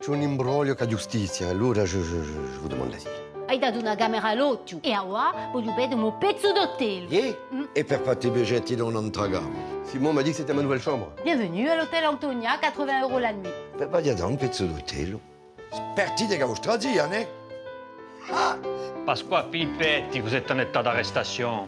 c'è un imbroglio con la giustizia, allora je vous demande l'asile. Hai dato una camera all'occhio e ora voglio perdere un pezzo d'hotel. Et per fare i biglietti da un'entragamo. Simon m'a dit que c'était ma nouvelle chambre. Bienvenue à l'hôtel Antonia, 80 € la nuit. Va da un pezzo d'hotel. Spertite che Australia, ne? Pasqua Pippetti, vous êtes en état d'arrestation.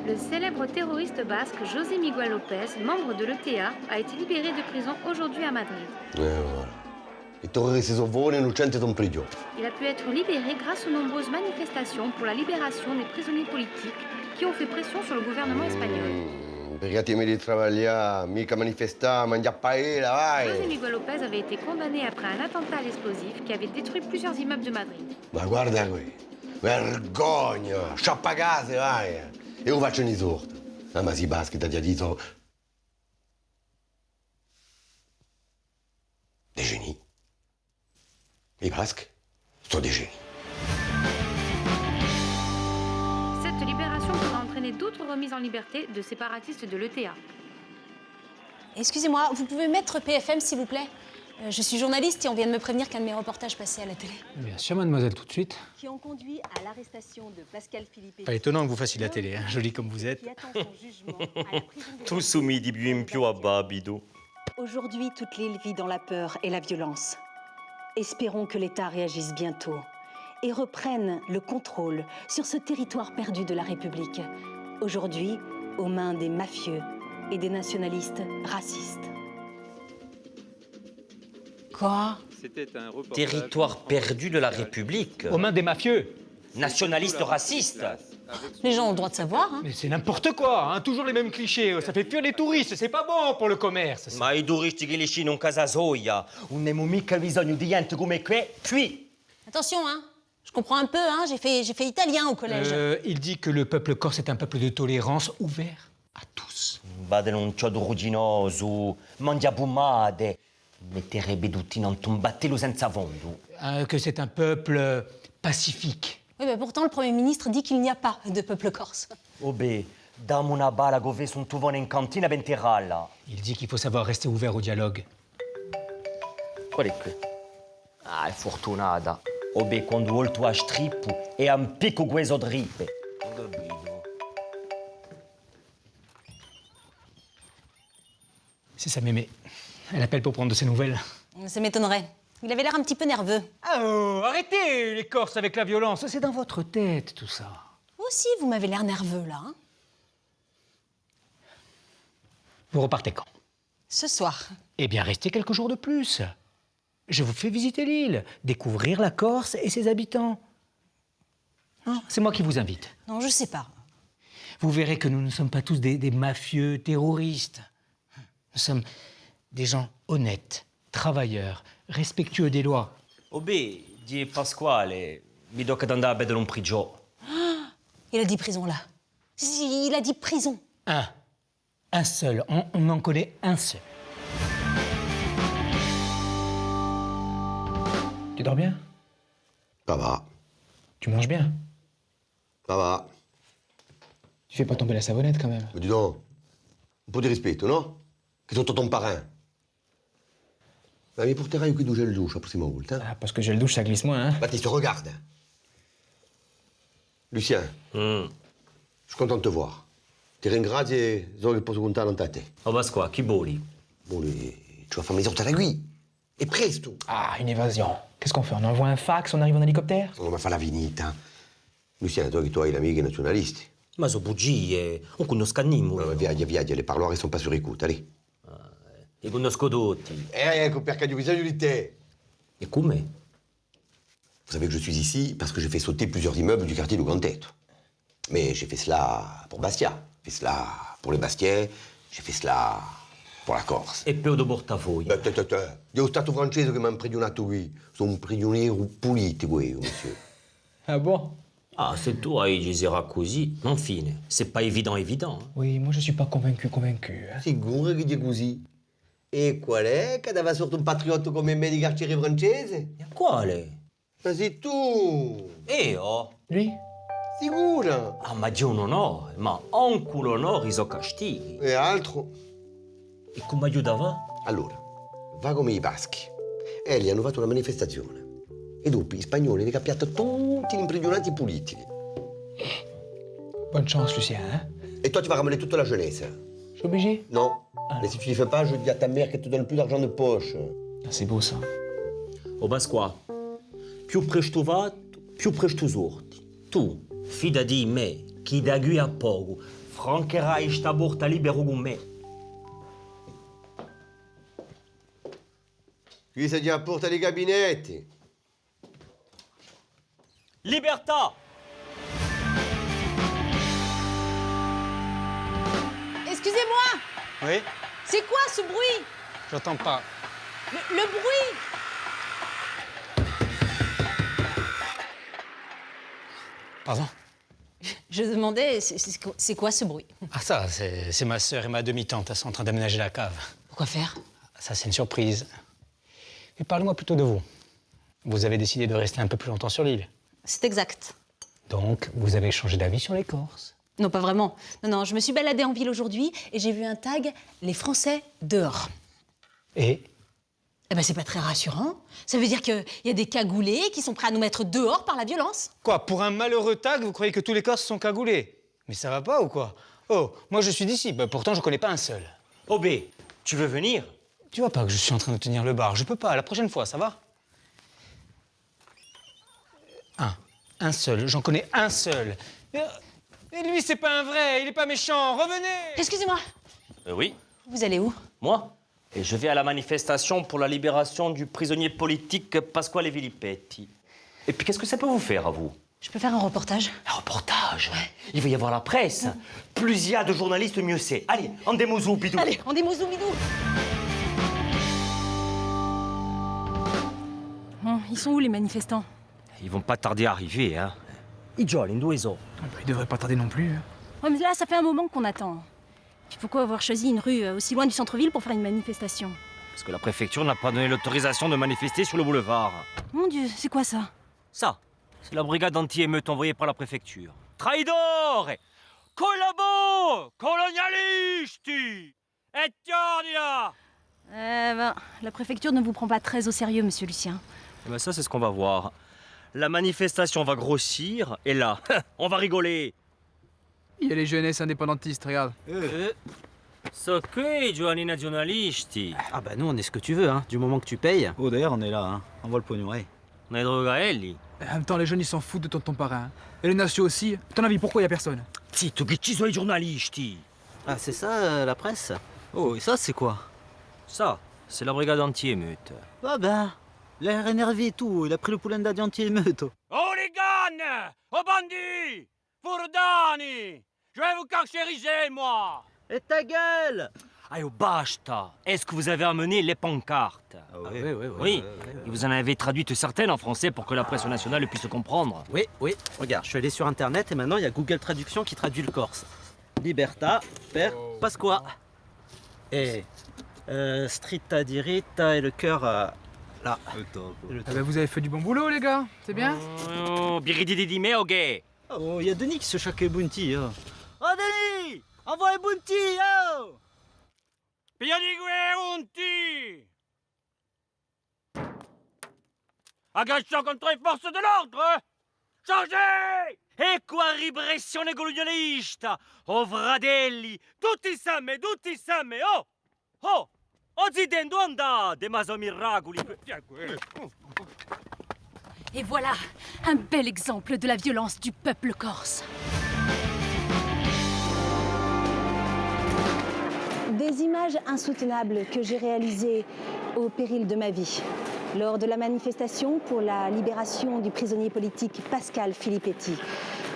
Le célèbre terroriste basque José Miguel López, membre de l'ETA, a été libéré de prison aujourd'hui à Madrid. Voilà. I terroristi sono buoni, innocenti sono prigioni. Il a pu être libéré grâce aux nombreuses manifestations pour la libération des prisonniers politiques qui ont fait pression sur le gouvernement espagnol. Brigatemi di travagliare, mica manifestare, mangiare paella, vai! José Miguel López avait été condamné après un attentat à l'explosif qui avait détruit plusieurs immeubles de Madrid. Ma guarda qui, vergogna, sciappacase, vai! E io faccio un sordo. Ma si baschi da diadito. Des génies. Les Basques sont des génies. Cette libération pourra entraîner d'autres remises en liberté de séparatistes de l'ETA. Excusez-moi, vous pouvez mettre PFM, s'il vous plaît? Je suis journaliste et on vient de me prévenir qu'un de mes reportages passait à la télé. Bien sûr, mademoiselle, tout de suite. Qui ont conduit à l'arrestation de Pascal Philippe. Pas étonnant que vous fassiez la télé, hein, jolie comme vous êtes. Qui attend son jugement à la prison de Tous soumis di più in più a Babido. Aujourd'hui, toute l'île vit dans la peur et la violence. Espérons que l'État réagisse bientôt et reprenne le contrôle sur ce territoire perdu de la République, aujourd'hui aux mains des mafieux et des nationalistes racistes. Quoi? Territoire perdu de la République. Aux mains des mafieux. Nationaliste raciste. Les gens ont le droit de savoir, hein? Mais c'est n'importe quoi, hein, toujours les mêmes clichés. Ça fait fuir les touristes, c'est pas bon pour le commerce. ça. Ma i turisti che li scinano in casa soia. Non abbiamo mica bisogno di gente come qui. Attention, hein? Je comprends un peu, hein? J'ai fait italien au collège. Il dit que le peuple corse est un peuple de tolérance ouvert à tous. Vade un chiodo rugginoso, mangia pomade. Metterebbe tutti in un battello senza fondo. Que c'est un peuple pacifique. Oui, mais pourtant, le Premier ministre dit qu'il n'y a pas de peuple corse. Oh beh, dammi una bala che son tuvone in cantina per enterrarla. Il dit qu'il faut savoir rester ouvert au dialogue. Qual è qui? Ah, è fortunata. Oh beh, quando vuol tu a strippo e a un picco queso drippe. Non capito. C'est sa mémé. Elle appelle pour prendre de ses nouvelles. Ça m'étonnerait. Il avait l'air un petit peu nerveux. Oh, arrêtez les Corses avec la violence. C'est dans votre tête, tout ça. Vous aussi, vous m'avez l'air nerveux, là, hein? Vous repartez quand? Ce soir. Eh bien, restez quelques jours de plus. Je vous fais visiter l'île, découvrir la Corse et ses habitants. Non, c'est moi qui vous invite. Non, je sais pas. Vous verrez que nous ne sommes pas tous des mafieux terroristes. Nous sommes des gens honnêtes, travailleurs, respectueux des lois. Oh beh, di Pasquale, mi tocca andare a vedere un prigione. Il a dit prison, là. Si, il a dit prison. Un seul. On en connaît un seul. Tu dors bien? Ça va, Tu manges bien? ça va. Tu fais pas tomber la savonnette, quand même. Mais dis donc, un po' di rispetto, no? Che sono ton parrain. Ma mi porterai qui du gel douche la prossima volta. Ah, parce que j'ai le douche, ça glisse moins, hein? Baptiste, regarde. Lucien, je suis content de te voir. Ti ringrazio e so che posso contare con te. Oh Pasqua, chi voli? Bon, tu vas faire mes ortes à l'aiguille. Et presto. Ah, une évasion. Qu'est-ce qu'on fait? On envoie un fax, on arrive en hélicoptère? Non, ma fa la finita. Lucien, tu hai l'amiche nazionalisti. Ma so bugie, non conosco nessuno. No, viaggia, le parloirs sont pas sur écoute, allez. Li conosco tutti. Ecco perché ho bisogno di te. E come? Vous savez que je suis ici parce que j'ai fait sauter plusieurs immeubles du quartier de Grandet. Mais j'ai fait cela pour Bastia. J'ai fait cela pour les Bastiais. J'ai fait cela per la Corsa. E per portafoglio. Io Stato francese che mi ha imprigionato qui. Sono un prigioniero politico io, monsieur. Ah bon? Ah, se tu hai gisera così, non fine. C'est pas évident, évident. Oui, moi je suis pas convaincu. Sicuro che dice così? E qual è che deve sorto un patriotto come me di carcere francese? Quale? Ma sei tu! Io? Lui? Sicura? Ah, ma Dio non ho, ma anche l'onore iso castighi. E altro? E come aiutava? Allora, va come i baschi. Gli hanno fatto una manifestazione. E dopo gli spagnoli hanno cappiato tutti gli imprigionati politici. Bonne chance, Lucien, hein? Et toi, tu vas ramener toute la jeunesse. Je suis obligé? Non. Mais si tu ne le fais pas, je dis à ta mère qu'elle te donne plus d'argent de poche. Ah, c'est beau ça. O Pasqua, più presto va, più presto sorti. Tu, fida di me, chi da qui a poco, francherai sta porta libero con me. Qui, c'est già a porta dei gabinetti. Libertà! Excusez-moi, Oui? c'est quoi ce bruit? J'entends pas. Le bruit? Pardon? Je demandais, c'est quoi ce bruit? Ah ça, c'est ma sœur et ma demi-tante. Elles sont en train d'aménager la cave. Pourquoi faire? Ça, c'est une surprise. Mais parlez-moi plutôt de vous. Vous avez décidé de rester un peu plus longtemps sur l'île. C'est exact. Donc, vous avez changé d'avis sur les Corses. Non, pas vraiment. Non, je me suis baladée en ville aujourd'hui et j'ai vu un tag « Les Français dehors ». Et Eh ben, c'est pas très rassurant. Ça veut dire qu'il y a des cagoulés qui sont prêts à nous mettre dehors par la violence. quoi, pour un malheureux tag, vous croyez que tous les Corses sont cagoulés? Mais ça va pas ou quoi? Oh, moi je suis d'ici, bah, pourtant je connais pas un seul. Obé, tu veux venir? Tu vois pas que je suis en train de tenir le bar, je peux pas, la prochaine fois, ça va? Un seul, j'en connais un seul. Et lui, c'est pas un vrai, il est pas méchant, revenez! Excusez-moi, Oui. vous allez où? Moi? Et je vais à la manifestation pour la libération du prisonnier politique Pasquale Filippetti. Et puis qu'est-ce que ça peut vous faire à vous? Je peux faire un reportage? Un reportage? Il va y avoir la presse. Plus il y a de journalistes, mieux c'est. Allez, andemosou, bidou. Allez, on démose bidou. Bon, ils sont où les manifestants? Ils vont pas tarder à arriver, hein. Ils giolent, indoueso. Il devrait pas tarder non plus. Ouais, mais là, ça fait un moment qu'on attend. Puis pourquoi avoir choisi une rue aussi loin du centre-ville pour faire une manifestation? Parce que la préfecture n'a pas donné l'autorisation de manifester sur le boulevard. Mon Dieu, c'est quoi ça? Ça, c'est la brigade anti-émeute envoyée par la préfecture. Traidore! Collabo! Colonialisti! Et là! La préfecture ne vous prend pas très au sérieux, monsieur Lucien. Eh ben ça, c'est ce qu'on va voir. La manifestation va grossir, et là, on va rigoler. Il y a les jeunesses indépendantistes, regarde. So che giovani nazionalisti? Ah bah nous on est ce que tu veux, hein, du moment que tu payes. Oh d'ailleurs on est là, hein. Envoie le pognon, ouais. On est drogaelli. En même temps, les jeunes ils s'en foutent de ton parrain. Et les nations aussi. À ton avis, pourquoi il y a personne? Zitto, che ci sono i giornalisti? Ah c'est ça la presse? Oh et ça c'est quoi? Ça, c'est la brigade anti-émeute. Ah bah, l'air énervé et tout, il a pris le poulain d'Adi anti-émeute. Hooligans! Oh bandits! Furdani! Je vais vous carcériser, moi! Et ta gueule! Aïe, basta! Est-ce que vous avez amené les pancartes? Oui, et vous en avez traduites certaines en français pour que la presse nationale puisse comprendre. Oui, regarde, je suis allé sur internet et maintenant il y a Google Traduction qui traduit le corse. Libertà per Pasqua. Et strita dirita et le cœur là. Ah bah vous avez fait du bon boulot, les gars. C'est bien? Oh, birididi meoge! Oh, il y a Denis qui se chaque Bounty. Oh, Denis! Envoie un Bounty, oh! Piadigue unti! Agression contre les forces de l'ordre! Changez! Ecco a repressione colonialista! Oh, fratelli! Tutti insieme, oh! Oh! Occidente andate, ma sono miracoli! Et voilà, un bel exemple de la violence du peuple corse. Des images insoutenables que j'ai réalisées au péril de ma vie lors de la manifestation pour la libération du prisonnier politique Pasquale Filippetti.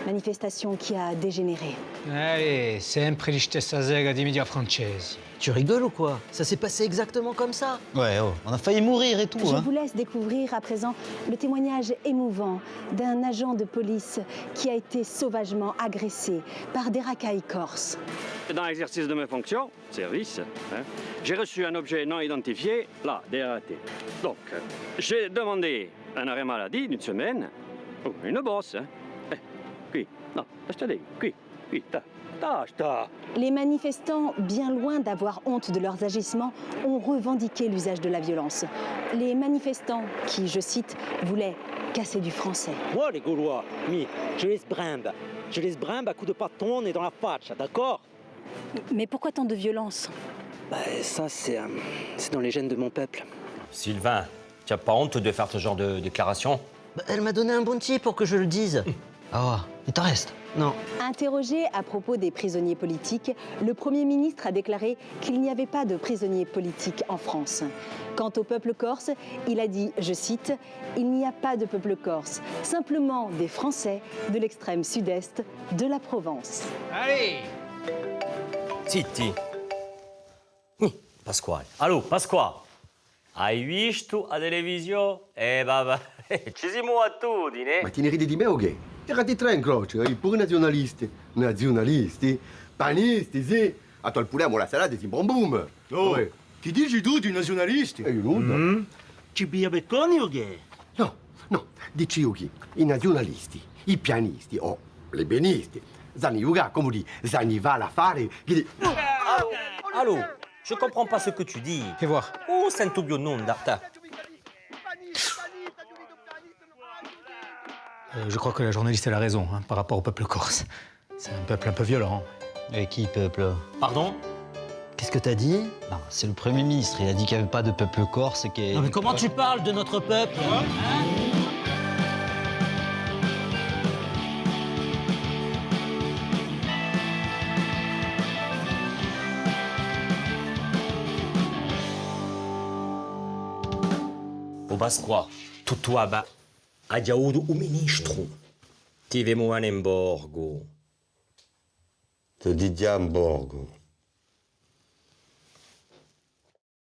Manifestation qui a dégénéré. Allez, sempre la stessa zega di media francesi. Tu rigoles ou quoi? Ça s'est passé exactement comme ça. Ouais, oh, on a failli mourir et tout, Je hein. vous laisse découvrir à présent le témoignage émouvant d'un agent de police qui a été sauvagement agressé par des racailles corses. Dans l'exercice de mes fonctions, service, j'ai reçu un objet non identifié, là, DRAT. Donc, j'ai demandé un arrêt maladie d'une semaine, ou une bosse. Qui? Non, lasciate qui, ta. Les manifestants, bien loin d'avoir honte de leurs agissements, ont revendiqué l'usage de la violence. Les manifestants qui, je cite, voulaient casser du français. Moi, les Gaulois, je les brimbe. Je les brimbe à coups de bâton et dans la faccia, d'accord? Mais pourquoi tant de violence? Ça, c'est dans les gènes de mon peuple. Sylvain, tu n'as pas honte de faire ce genre de déclaration? Elle m'a donné un bon petit pour que je le dise. Ah, il t'en reste? Non. Interrogé à propos des prisonniers politiques, le Premier ministre a déclaré qu'il n'y avait pas de prisonniers politiques en France. Quant au peuple corse, il a dit, je cite, « Il n'y a pas de peuple corse, simplement des Français de l'extrême sud-est de la Provence. » Allez! Zitti. Pasquale. Allô, Pasquale. Hai visto a televisione? Vabbè, ci siamo attitudini. Ma ti ne ridi di me o che? Tirati tre in croce, pure nazionalisti. Nazionalisti? Panisti, sì. A toi, il poulet, moi, la salade, c'est bon boom. Oh, Ouais. chi dici tu di nazionalisti? E io nudo. Ci piglia becconi o che? No, dici io chi? I nazionalisti, i pianisti, o le benisti. Zanni Yuga, come di, Zanni va la fare, chi Allô, je comprends pas ce que tu dis. Fais voir. Oh, sento biononda. Je crois que la journaliste elle a raison hein, par rapport au peuple corse. C'est un peuple un peu violent. Et qui, peuple? Pardon? Qu'est-ce que t'as dit? Non, c'est le Premier ministre. Il a dit qu'il n'y avait pas de peuple corse et que... Non mais comment tu parles de notre peuple? O Pasqua, tutto aba. Ha giaudo un ministro. Ti vemo in borgo. Te di Giamborgo.